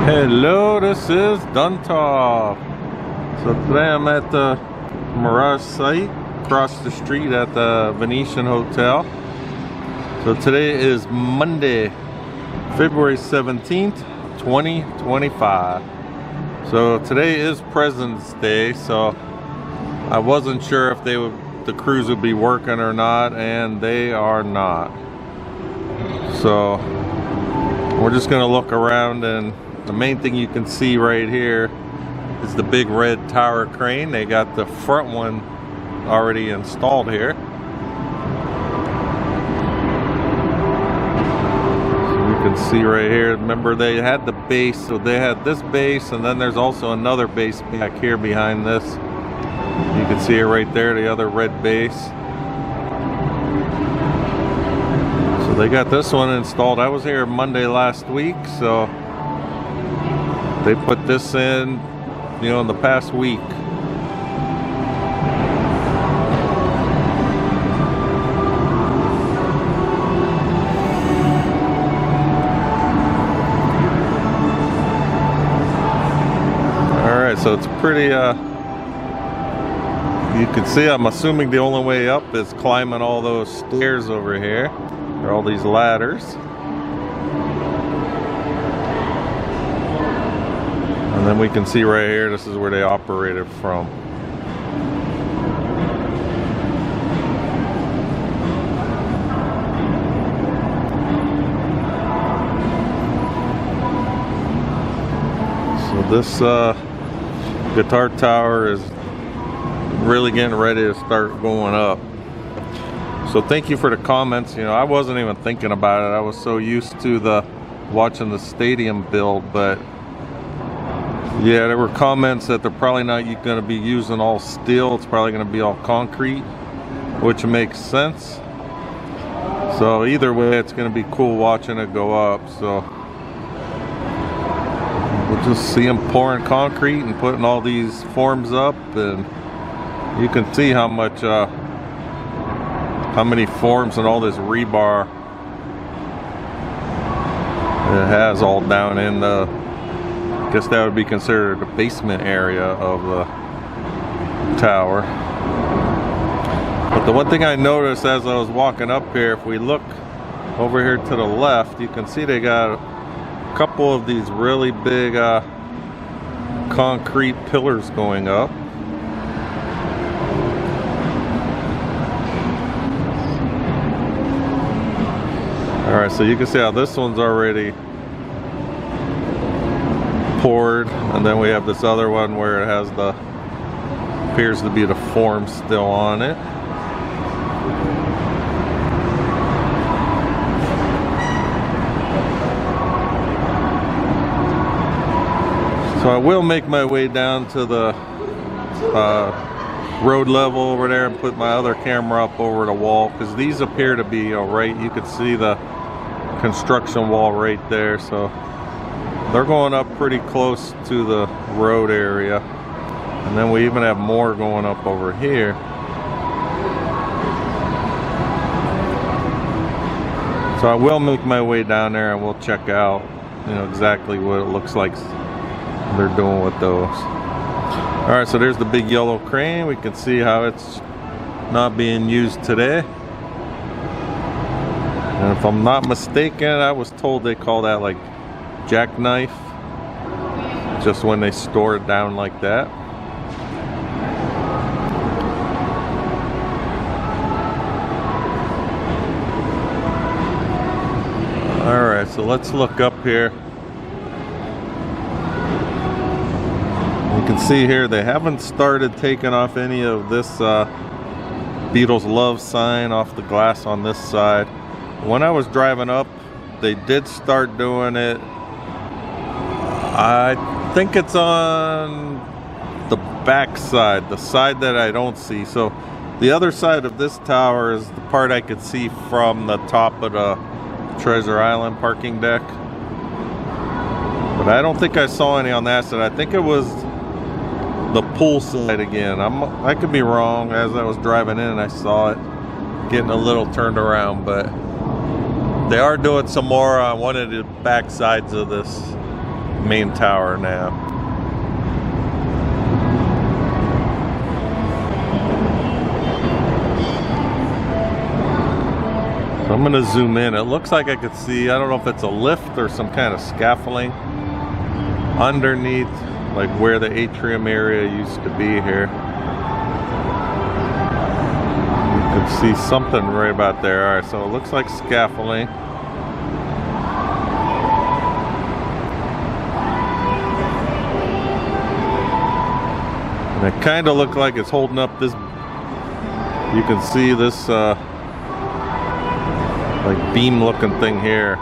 Hello, this is Duntov. So today I'm at the Mirage site across the street at the Venetian Hotel. So today is Monday, February 17th, 2025. So today is President's Day, so I wasn't sure if the crews would be working or not, and they are not. So we're just gonna look around, and the main thing you can see right here is the big red tower crane. They got the front one already installed here. So you can see right here, remember they had the base, so they had this base, and then there's also another base back here behind this. You can see it right there, the other red base. So they got this one installed. I was here Monday last week, so they put this in, in the past week. All right, so it's pretty, you can see, I'm assuming the only way up is climbing all those stairs over here, or all these ladders. And then we can see right here, this is where they operated from. So this guitar tower is really getting ready to start going up. So thank you for the comments. I wasn't even thinking about it. I was so used to watching the stadium build, but yeah, there were comments that they're probably not going to be using all steel. It's probably going to be all concrete, which makes sense. So either way, it's going to be cool watching it go up. So we'll just see them pouring concrete and putting all these forms up, and you can see how much, how many forms and all this rebar it has all down in the, I guess that would be considered the basement area of the tower. But the one thing I noticed as I was walking up here, if we look over here to the left, you can see they got a couple of these really big concrete pillars going up. Alright, so you can see how this one's already poured, and then we have this other one where it has appears to be the form still on it. So I will make my way down to the road level over there and put my other camera up over the wall, because these appear to be alright. You can see the construction wall right there, so they're going up pretty close to the road area. And then we even have more going up over here. So I will make my way down there and we'll check out, exactly what it looks like they're doing with those. Alright, so there's the big yellow crane. We can see how it's not being used today. And if I'm not mistaken, I was told they call that like jackknife, just when they store it down like that. Alright, so let's look up here. You can see here they haven't started taking off any of this Beatles Love sign off the glass on this side. When I was driving up, they did start doing it. I think it's on the back side, the side that I don't see. So the other side of this tower is the part I could see from the top of the Treasure Island parking deck. But I don't think I saw any on that side. I think it was the pool side again. I could be wrong. As I was driving in, I saw it getting a little turned around, but they are doing some more on one of the back sides of this main tower now. So I'm gonna zoom in. It looks like I could see, I don't know if it's a lift or some kind of scaffolding underneath, like where the atrium area used to be here. You can see something right about there. All right, so it looks like scaffolding. And it kind of looked like it's holding up this, you can see this like beam looking thing here.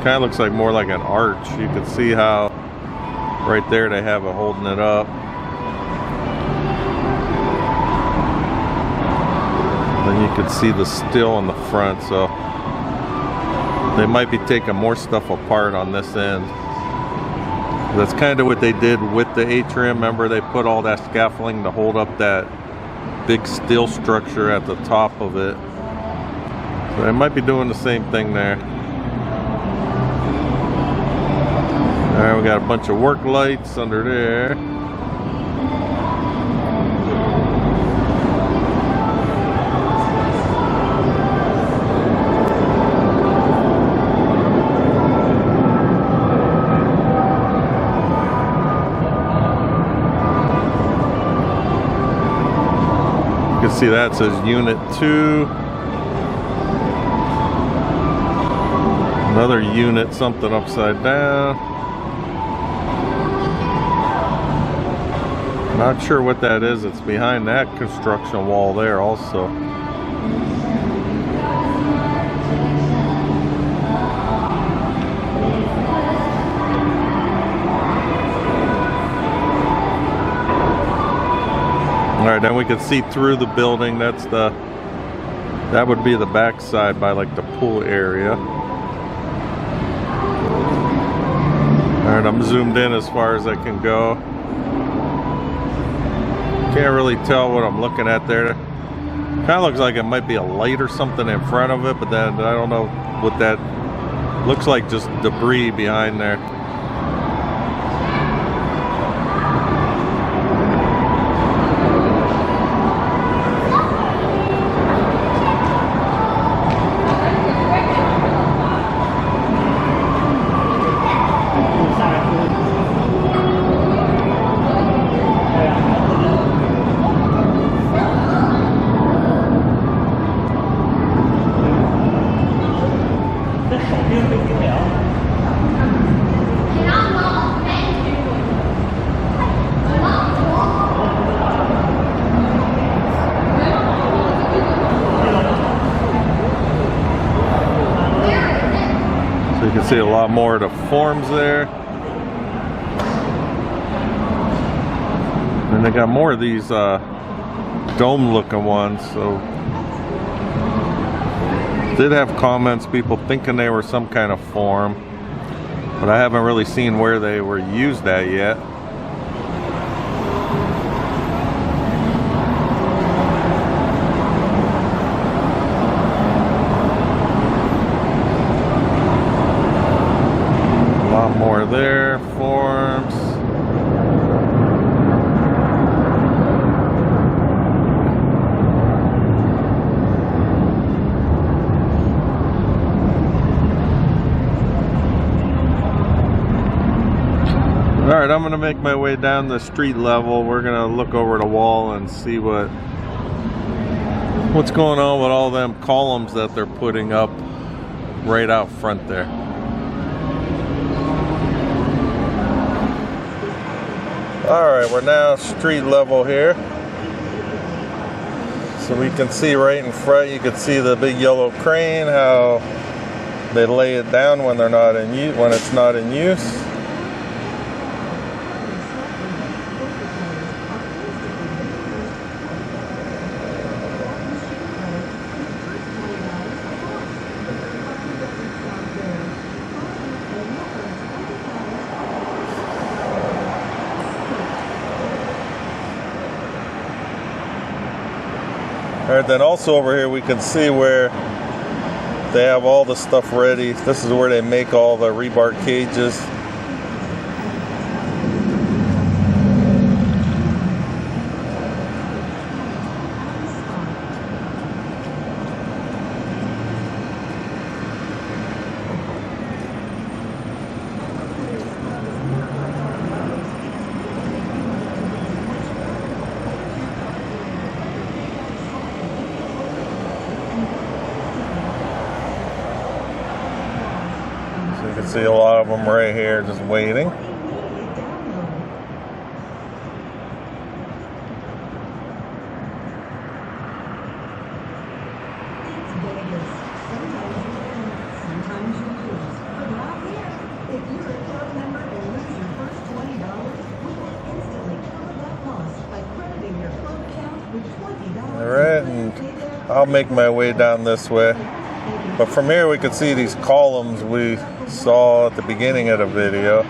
Kind of looks like more like an arch. You can see how right there they have it holding it up. Then you can see the steel in the front, so they might be taking more stuff apart on this end. That's kind of what they did with the atrium. Remember, they put all that scaffolding to hold up that big steel structure at the top of it. So they might be doing the same thing there. Alright, we got a bunch of work lights under there. You can see that says Unit 2. Another unit, something upside down. Not sure what that is. It's behind that construction wall there also. All right, then we can see through the building. That would be the back side by like the pool area. All right, I'm zoomed in as far as I can go. Can't really tell what I'm looking at there. Kind of looks like it might be a light or something in front of it, but then I don't know what that looks like. Just debris behind there. You can see a lot more of the forms there. And they got more of these dome looking ones. So did have comments, people thinking they were some kind of form, but I haven't really seen where they were used at yet. More there, forms. All right, I'm gonna make my way down the street level. We're gonna look over the wall and see what's going on with all them columns that they're putting up right out front there. Alright, we're now street level here. So we can see right in front, you can see the big yellow crane, how they lay it down when they're not in use, when it's not in use. Alright, then also over here we can see where they have all the stuff ready. This is where they make all the rebar cages. can see a lot of them right here just waiting. Alright, and I'll make my way down this way. But from here we can see these columns we saw at the beginning of the video.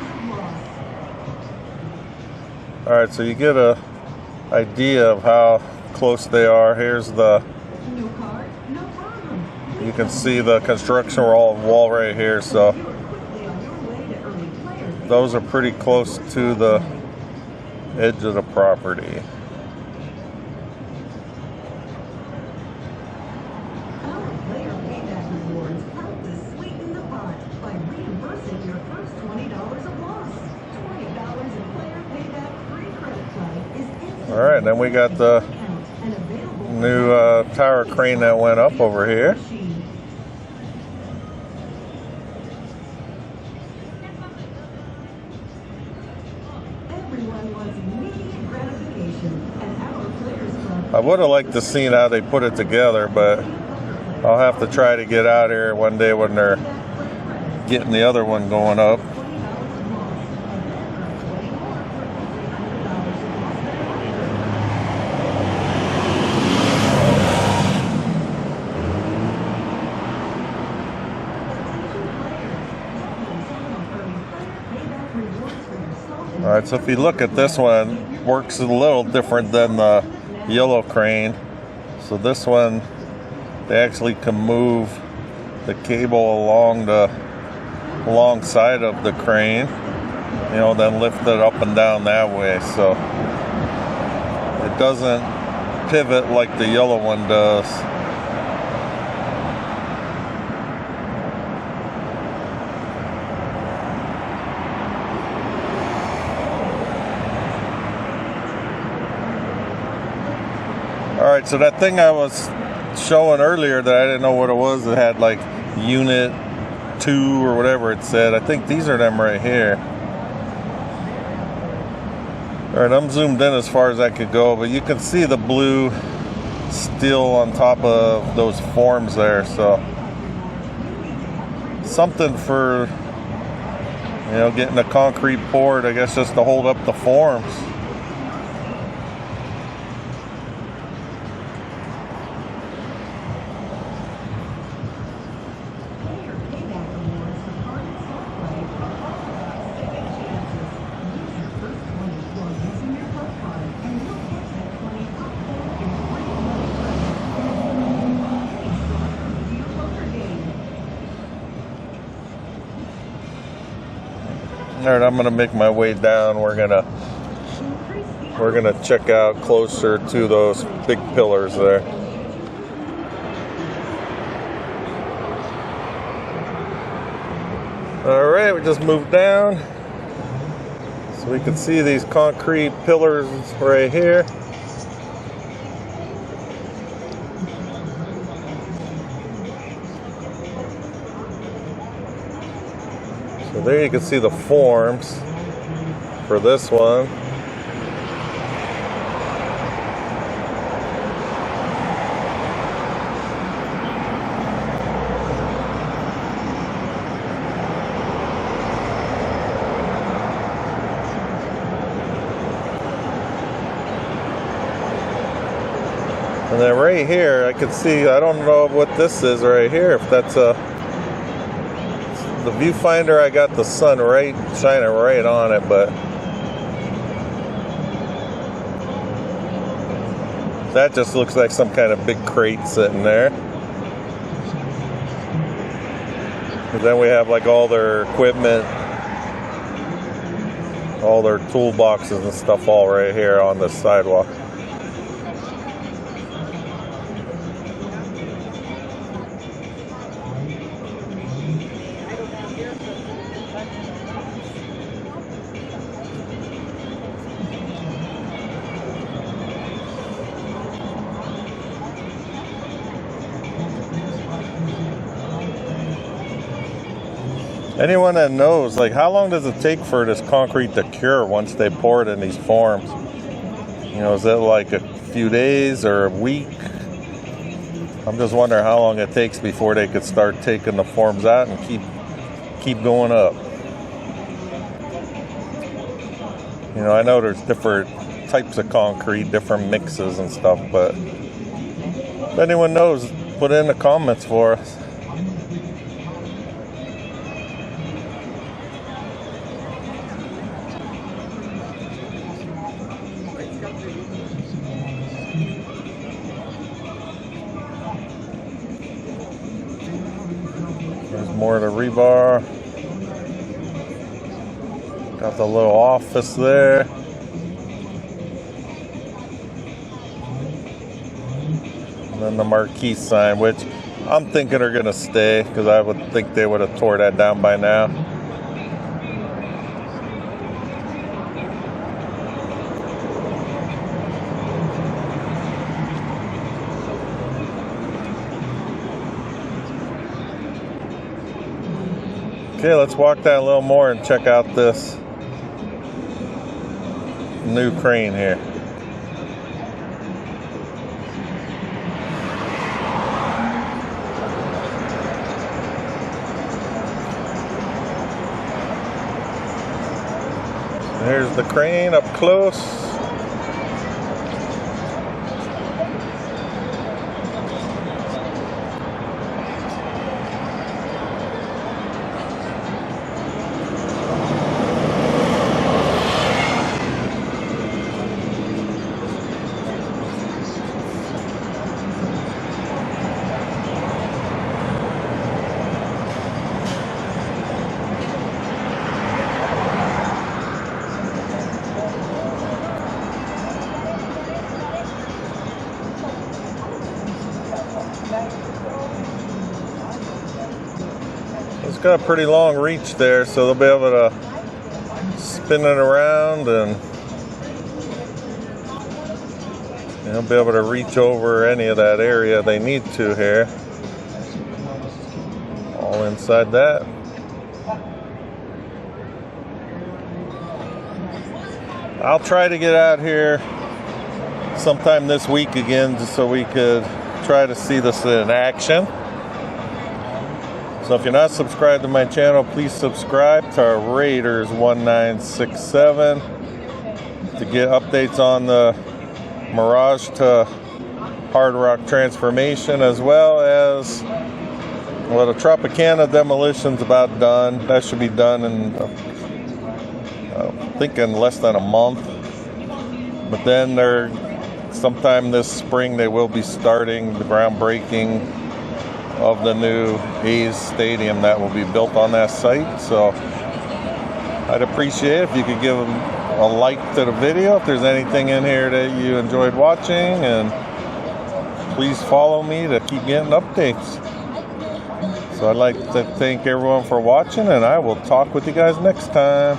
Alright, so you get a idea of how close they are. Here's the, you can see the construction wall right here, so those are pretty close to the edge of the property. Alright, then we got the new tower crane that went up over here. I would have liked to see how they put it together, but I'll have to try to get out here one day when they're getting the other one going up. Alright, so if you look at this one, it works a little different than the yellow crane. So this one, they actually can move the cable alongside of the crane, you know, then lift it up and down that way. So it doesn't pivot like the yellow one does. Alright, so that thing I was showing earlier that I didn't know what it was, it had like unit 2 or whatever it said. I think these are them right here. Alright, I'm zoomed in as far as I could go, but you can see the blue steel on top of those forms there, so something for, you know, getting a concrete poured, I guess, just to hold up the forms. Alright, I'm gonna make my way down. We're gonna check out closer to those big pillars there. Alright, we just moved down. So we can see these concrete pillars right here. So there you can see the forms for this one. And then right here, I can see, I don't know what this is right here, if that's the viewfinder. I got the sun shining right on it, but that just looks like some kind of big crate sitting there. And then we have like all their equipment, all their toolboxes and stuff all right here on the sidewalk. Anyone that knows, like, how long does it take for this concrete to cure once they pour it in these forms? You know, is it like a few days or a week? I'm just wondering how long it takes before they could start taking the forms out and keep going up. You know, I know there's different types of concrete, different mixes and stuff, but if anyone knows, put it in the comments for us. There's more of the rebar. Got the little office there. And then the marquee sign, which I'm thinking are going to stay, because I would think they would have tore that down by now. Okay, let's walk down a little more and check out this new crane here. There's the crane up close. It's got a pretty long reach there, so they'll be able to spin it around and they'll be able to reach over any of that area they need to here. All inside that. I'll try to get out here sometime this week again, just so we could try to see this in action. So if you're not subscribed to my channel, please subscribe to our Raiders 1967 to get updates on the Mirage to Hard Rock transformation, as well as, well, the Tropicana demolition's about done. That should be done in I think in less than a month. But then sometime this spring they will be starting the groundbreaking of the new A's stadium that will be built on that site. So I'd appreciate it if you could give a like to the video if there's anything in here that you enjoyed watching, and please follow me to keep getting updates. So I'd like to thank everyone for watching, and I will talk with you guys next time.